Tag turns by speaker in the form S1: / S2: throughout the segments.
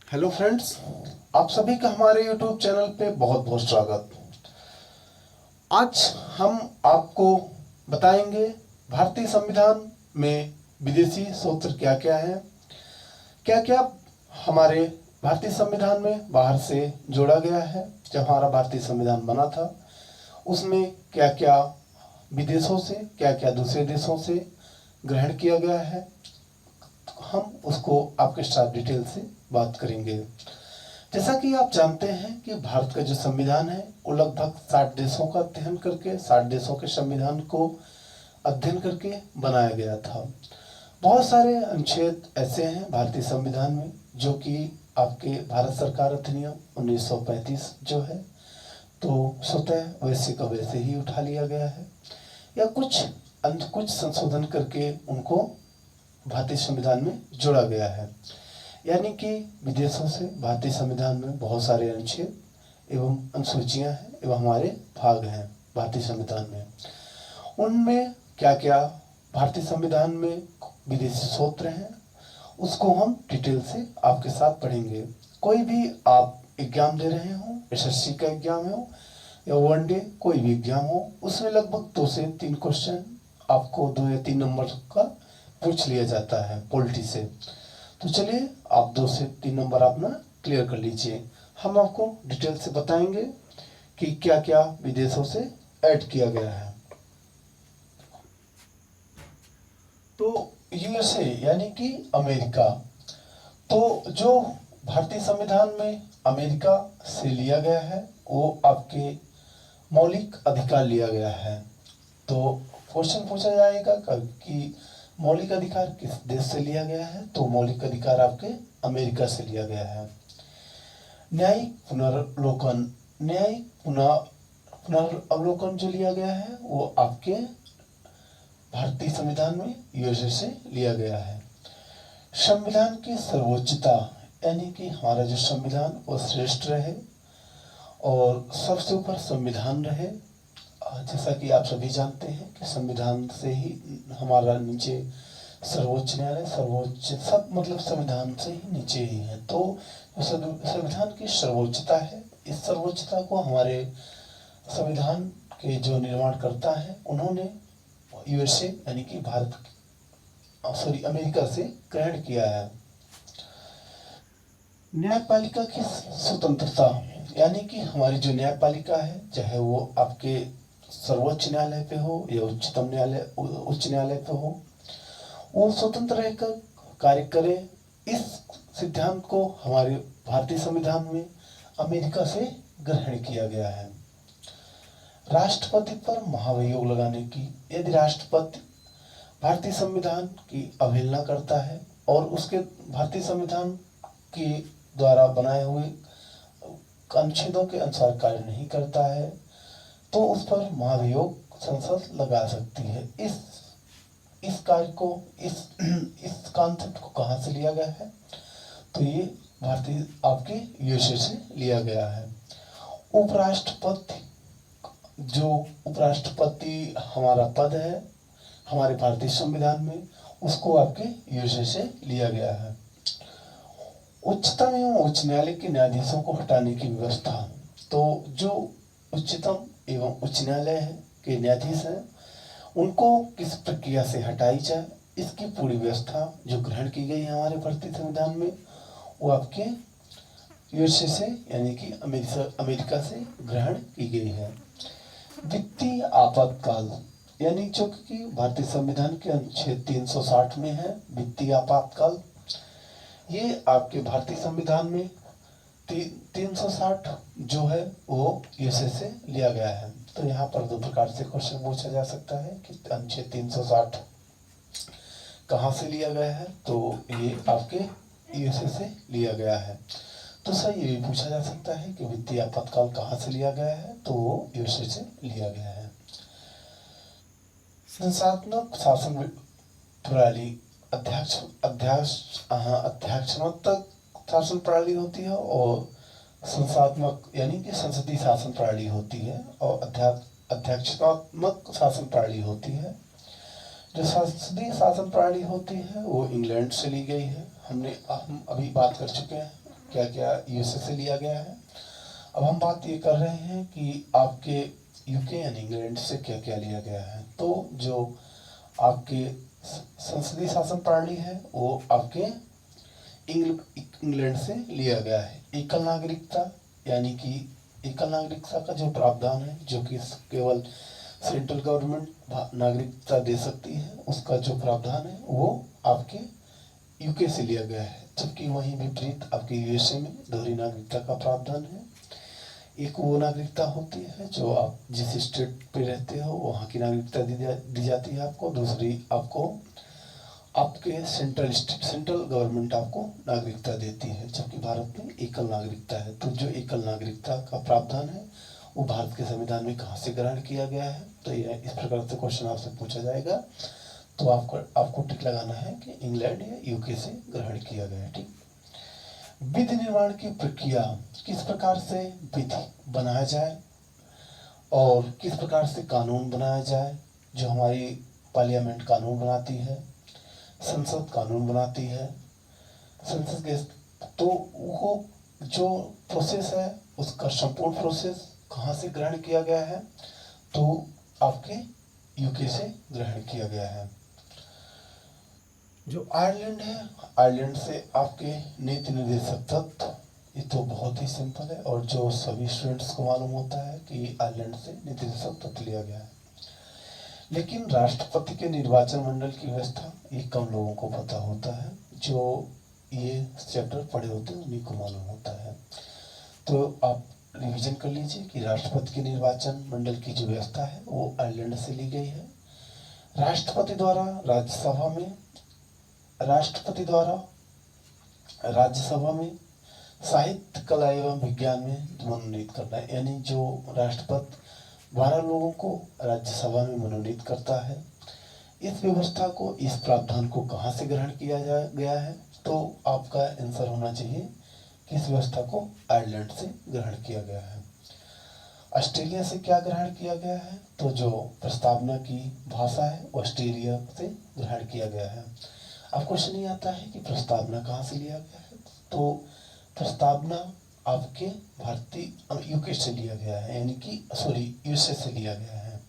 S1: Hello friends, आप सभी का हमारे यूट्यूब चैनल पे बहुत बहुत स्वागत। आज हम आपको बताएंगे भारतीय संविधान में विदेशी सूत्र क्या क्या है, क्या क्या हमारे भारतीय संविधान में बाहर से जोड़ा गया है। जब हमारा भारतीय संविधान बना था उसमें क्या क्या विदेशों से, क्या क्या दूसरे देशों से ग्रहण किया गया है, हम उसको आपके साथ डिटेल से बात करेंगे। जैसा कि आप जानते हैं कि भारत का जो संविधान है वो लगभग 60 देशों का अध्ययन करके, 60 देशों के संविधान को अध्ययन करके बनाया गया था। बहुत सारे अनुच्छेद ऐसे हैं भारतीय संविधान में जो कि आपके भारत सरकार अधिनियम 1935 जो है तो स्वतः वैसे का वैसे ही उठा लिया गया है, या कुछ संशोधन करके उनको भारतीय संविधान में जोड़ा गया है। यानी कि विदेशों से भारतीय संविधान में बहुत सारे अनुच्छेद एवं अनुसूचियां हैं एवं हमारे भाग हैं भारतीय संविधान में। उनमें क्या क्या भारतीय संविधान में विदेशी सूत्र हैं उसको हम डिटेल से आपके साथ पढ़ेंगे। कोई भी आप एग्जाम दे रहे हो, एसएससी का एग्जाम हो या वनडे कोई भी एग्जाम हो, उसमें लगभग 2 से 3 क्वेश्चन आपको 2 या 3 नंबर का पूछ लिया जाता है पॉलिटी से। तो चलिए आप 2 से 3 नंबर अपना क्लियर कर लीजिए। हम आपको डिटेल से बताएंगे कि क्या क्या विदेशों से ऐड किया गया है। तो यूएसए यानी कि अमेरिका, तो जो भारतीय संविधान में अमेरिका से लिया गया है वो आपके मौलिक अधिकार लिया गया है। तो क्वेश्चन पूछा जाएगा कि मौलिक अधिकार किस देश से लिया गया है, तो मौलिक अधिकार आपके अमेरिका से लिया गया है। न्यायिक पुनर्अवलोकन जो लिया गया है वो आपके भारतीय संविधान में यूएसए से लिया गया है। संविधान की सर्वोच्चता यानी कि हमारा जो संविधान वो श्रेष्ठ रहे और सबसे ऊपर संविधान रहे। जैसा कि आप सभी जानते हैं कि संविधान से ही हमारा नीचे सर्वोच्च न्यायालय, सर्वोच्च सब मतलब संविधान से ही नीचे ही है। तो संविधान की सर्वोच्चता है, इस सर्वोच्चता को हमारे संविधान के जो निर्माणकर्ता है उन्होंने यूएसए यानी कि अमेरिका से ग्रहण किया है। न्यायपालिका की स्वतंत्रता यानी कि हमारी जो न्यायपालिका है, चाहे वो आपके सर्वोच्च न्यायालय पे हो या उच्चतम न्यायालय उच्च न्यायालय पे हो, वो स्वतंत्र रहकर कार्य करे। इस सिद्धांत को हमारे भारतीय संविधान में अमेरिका से ग्रहण किया गया है। राष्ट्रपति पर महाभियोग लगाने की, यदि राष्ट्रपति भारतीय संविधान की अवहेलना करता है और उसके भारतीय संविधान के द्वारा बनाए हुए अनुच्छेदों के अनुसार कार्य नहीं करता है तो उस पर महाभियोग संसद लगा सकती है। इस कार्य को इस कॉन्सेप्ट को कहाँ से लिया गया है, तो ये भारतीय आपके यूएसए से लिया गया है। उपराष्ट्रपति हमारा पद है हमारे भारतीय संविधान में, उसको आपके यूएसए से लिया गया है। उच्चतम एवं उच्च न्यायालय के न्यायाधीशों को हटाने की व्यवस्था, तो जो उच्चतम एवं उच्च न्यायालय के न्यायाधीश हैं उनको किस प्रक्रिया से हटाई जाए, इसकी पूरी व्यवस्था जो ग्रहण की गई है हमारे भारतीय संविधान में वो आपके यूएसए से यानी कि अमेरिका से ग्रहण की गई है। वित्तीय आपातकाल यानी जो कि भारतीय संविधान के अनुच्छेद 360 में है वित्तीय आपातकाल, ये आपके भारतीय संविधान में 360 जो है वो यूएसए से लिया गया है। तो यहाँ पर 2 प्रकार से क्वेश्चन पूछा जा सकता है कि अनुच्छेद 360 कहाँ से लिया गया है, तो ये आपके यूएसए से लिया गया है। तो सर ये भी पूछा जा सकता है कि वित्तीय आपातकाल कहाँ से लिया गया है, तो वो यूएसए से लिया गया है। संस्थात्मक शासन प्रणाली अध्यक्षात्मक शासन प्रणाली होती है और संस्थात्मक यानी कि संसदीय शासन प्रणाली होती है और अध्यक्षात्मक शासन प्रणाली होती है। जो संसदीय शासन प्रणाली होती है वो इंग्लैंड से ली गई है। हम अभी बात कर चुके हैं क्या क्या यूएसए से लिया गया है। अब हम बात ये कर रहे हैं कि आपके यूके यानी इंग्लैंड से क्या क्या लिया गया है। तो जो आपके संसदीय शासन प्रणाली है वो आपके इंग्लैंड से लिया गया है। एकल नागरिकता यानी कि एकल नागरिकता का जो प्रावधान है, जो कि केवल सेंट्रल गवर्नमेंट नागरिकता दे सकती है, उसका जो प्रावधान है वो आपके यूके से लिया गया है। जबकि वहीं विपरीत आपके यूएसए में दोहरी नागरिकता का प्रावधान है। एक वो नागरिकता होती है जो आप जिस स्टेट पे रहते हो वहाँ की नागरिकता दी जाती है आपको। दूसरी आपको आपके सेंट्रल गवर्नमेंट आपको नागरिकता देती है। जबकि भारत में एकल नागरिकता है। तो जो एकल नागरिकता का प्रावधान है वो भारत के संविधान में कहाँ से ग्रहण किया गया है, तो यह इस प्रकार से क्वेश्चन आपसे पूछा जाएगा। तो आपको टिक लगाना है कि इंग्लैंड या यूके से ग्रहण किया गया है। ठीक। विधि निर्माण की प्रक्रिया, किस प्रकार से विधि बनाया जाए और किस प्रकार से कानून बनाया जाए। जो हमारी पार्लियामेंट कानून बनाती है, संसद कानून बनाती है, संसद के तो वो जो प्रोसेस है उसका संपूर्ण प्रोसेस कहाँ से ग्रहण किया गया है, तो आपके यूके से ग्रहण किया गया है। जो आयरलैंड है, आयरलैंड से आपके नीति निर्देशक तत्व, ये तो बहुत ही सिंपल है और जो सभी स्टूडेंट्स को मालूम होता है कि आयरलैंड से नीति निर्देशक तत्व लिया गया है। लेकिन राष्ट्रपति के निर्वाचन मंडल की व्यवस्था ये कम लोगों को पता होता है। जो ये चैप्टर पढ़े होते हैं उन्हीं को मालूम होता है। तो आप रिवीजन कर लीजिए कि राष्ट्रपति के निर्वाचन मंडल की जो व्यवस्था है वो आयरलैंड से ली गई है। राष्ट्रपति द्वारा राज्यसभा में साहित्य, कला एवं विज्ञान में मनोनीत करना है। यानी जो राष्ट्रपति 12 लोगों को राज्यसभा में मनोनीत करता है। इस व्यवस्था को, इस प्रावधान को कहाँ से ग्रहण किया गया है, तो आपका आंसर होना चाहिए कि इस व्यवस्था को आयरलैंड से ग्रहण किया गया है। ऑस्ट्रेलिया से क्या ग्रहण किया गया है, तो जो प्रस्तावना की भाषा है वो ऑस्ट्रेलिया से ग्रहण किया गया है। अब क्वेश्चन ये आता है कि प्रस्तावना कहाँ से लिया गया है, तो प्रस्तावना आपके भारतीय यूके से लिया गया है, यानी कि यूएसए से लिया गया है।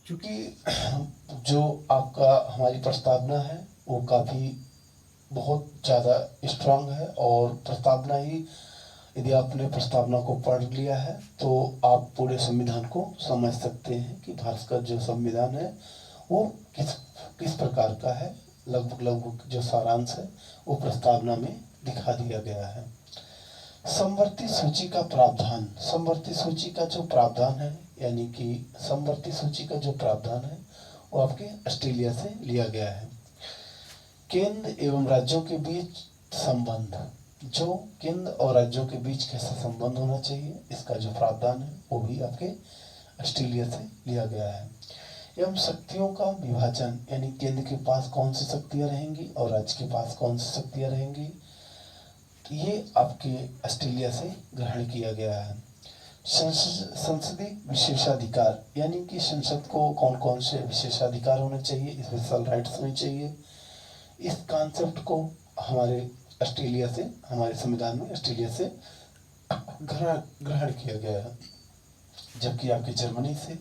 S1: क्योंकि जो आपका हमारी प्रस्तावना है वो काफ़ी बहुत ज़्यादा स्ट्रांग है और प्रस्तावना ही, यदि आपने प्रस्तावना को पढ़ लिया है तो आप पूरे संविधान को समझ सकते हैं कि भारत का जो संविधान है वो किस प्रकार का है। लगभग जो सारांश है वो प्रस्तावना में दिखा दिया गया है। समवर्ती सूची का प्रावधान, समवर्ती सूची का जो प्रावधान है, यानी कि समवर्ती सूची का जो प्रावधान है वो आपके ऑस्ट्रेलिया से लिया गया है। केंद्र एवं राज्यों के बीच संबंध, जो केंद्र और राज्यों के बीच कैसा संबंध होना चाहिए, इसका जो प्रावधान है वो भी आपके ऑस्ट्रेलिया से लिया गया है। एवं शक्तियों का विभाजन, यानी केंद्र के पास कौन सी शक्तियां रहेंगी और राज्य के पास कौन सी शक्तियां रहेंगी, ये आपके ऑस्ट्रेलिया से ग्रहण किया गया है। संसदीय विशेषाधिकार, यानी कि संसद को कौन कौन से विशेषाधिकार होने चाहिए, स्पेशल राइट्स होने चाहिए, इस कॉन्सेप्ट को हमारे संविधान में ऑस्ट्रेलिया से ग्रहण किया गया है। जबकि आपके जर्मनी से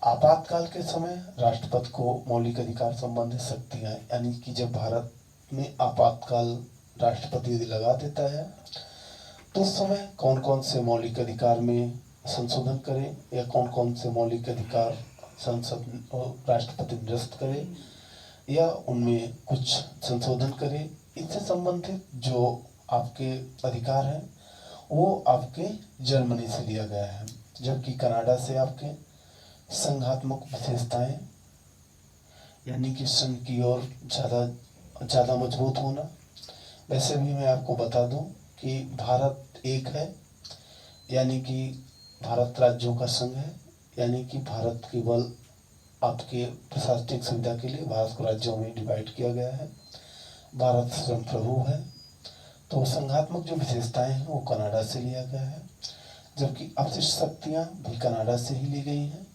S1: आपातकाल के समय राष्ट्रपति को मौलिक अधिकार संबंधित शक्तियां, यानी कि जब भारत में आपातकाल राष्ट्रपति यदि लगा देता है तो उस समय कौन कौन से मौलिक अधिकार में संशोधन करें या कौन कौन से मौलिक अधिकार संसद और राष्ट्रपति निरस्त करे या उनमें कुछ संशोधन करे, इससे संबंधित जो आपके अधिकार हैं वो आपके जर्मनी से लिया गया है। जबकि कनाडा से आपके संघात्मक विशेषताएं, यानी कि संघ की ओर ज़्यादा मजबूत होना। वैसे भी मैं आपको बता दूं कि भारत एक है, यानी कि भारत राज्यों का संघ है, यानी कि भारत केवल आपके प्रशासनिक सुविधा के लिए भारत को राज्यों में डिवाइड किया गया है। भारत स्वयं प्रभु है। तो संघात्मक जो विशेषताएं हैं वो कनाडा से लिया गया है। जबकि अपशिष्ट शक्तियां भी कनाडा से ही ली गई हैं।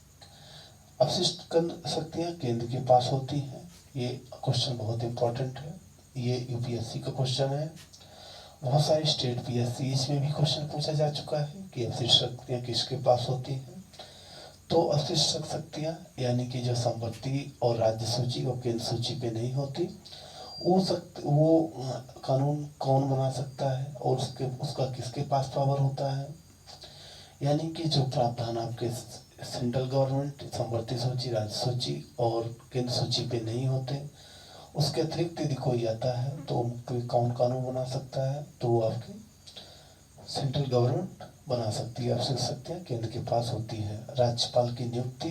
S1: अपशिष्ट शक्तियां केंद्र के पास होती हैं। ये क्वेश्चन बहुत इंपॉर्टेंट है, ये यूपीएससी का क्वेश्चन है। बहुत सारी स्टेट पीएससी इसमें भी क्वेश्चन पूछा जा चुका है कि अवशिष्ट शक्तियाँ किसके पास होती हैं। तो अवशिष्ट शक्तियाँ यानी कि जो संपत्ति और राज्य सूची और केंद्र सूची पे नहीं होती, वो कानून कौन बना सकता है और उसका किसके पास पावर होता है। यानी कि जो प्रावधान आपके सेंट्रल गवर्नमेंट संपत्ति सूची, राज्य सूची और केंद्र सूची पे नहीं होते, उसके अतिरिक्त यदि कोई आता है तो उनके कौन कानून बना सकता है, तो वो आपकी सेंट्रल गवर्नमेंट बना सकती है। अवशिष्ट शक्तियाँ केंद्र के पास होती है। राज्यपाल की नियुक्ति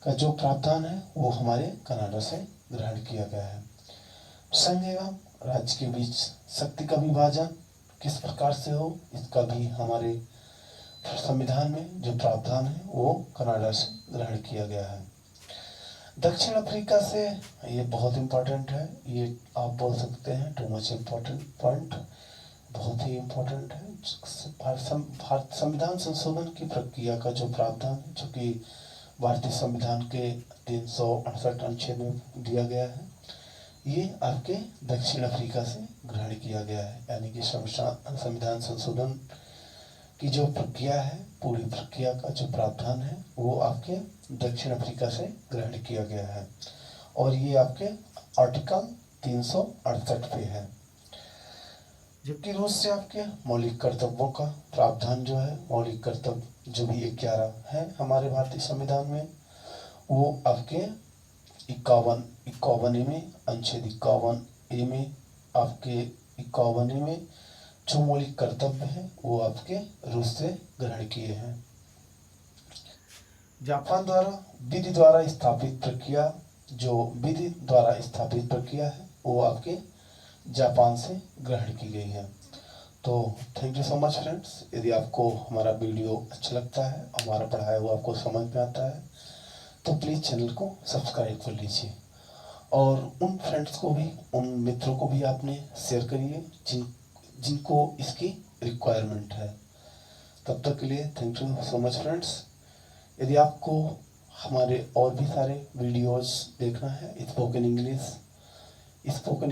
S1: का जो प्रावधान है वो हमारे कनाडा से ग्रहण किया गया है। संघ एवं राज्य के बीच शक्ति का विभाजन किस प्रकार से हो, इसका भी हमारे संविधान में जो प्रावधान है वो कनाडा से ग्रहण किया गया है। दक्षिण अफ्रीका से, ये बहुत इम्पोर्टेंट है, ये आप बोल सकते हैं टू मच इम्पोर्टेंट पॉइंट, बहुत ही इम्पोर्टेंट है। भारत संविधान संशोधन की प्रक्रिया का जो प्रावधान है, जो कि भारतीय संविधान के 368 अनुच्छेद में दिया गया है, ये आपके दक्षिण अफ्रीका से ग्रहण किया गया है। यानी कि संविधान संशोधन की जो प्रक्रिया है, पूरी प्रक्रिया का जो प्रावधान है वो आपके दक्षिण अफ्रीका से ग्रहण किया गया है और ये आपके आर्टिकल 368 पे है। जबकि रूस से आपके मौलिक कर्तव्यों का प्रावधान जो है, मौलिक कर्तव्य जो भी 11 है हमारे भारतीय संविधान में, वो आपके 51 में अनुच्छेद 51 में आपके 51 में जो मौलिक कर्तव्य है वो आपके रूस से ग्रहण किए हैं। जापान द्वारा विधि द्वारा स्थापित प्रक्रिया है वो आपके जापान से ग्रहण की गई है। तो thank you so much friends. यदि आपको हमारा वीडियो अच्छा लगता है, हमारा पढ़ाया हुआ आपको समझ में आता है, तो प्लीज़ चैनल को सब्सक्राइब कर लीजिए और उन फ्रेंड्स को भी, उन मित्रों को भी आपने शेयर करिए जिनको इसकी रिक्वायरमेंट है। तब तक के लिए thank you so much friends. यदि आपको हमारे और भी सारे वीडियोस देखना है, spoken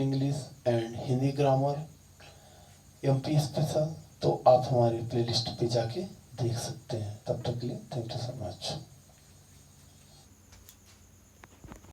S1: English and Hindi grammar, MP special, तो आप हमारे प्लेलिस्ट पे जाके देख सकते हैं। तब तक के लिए थैंक यू सो मच।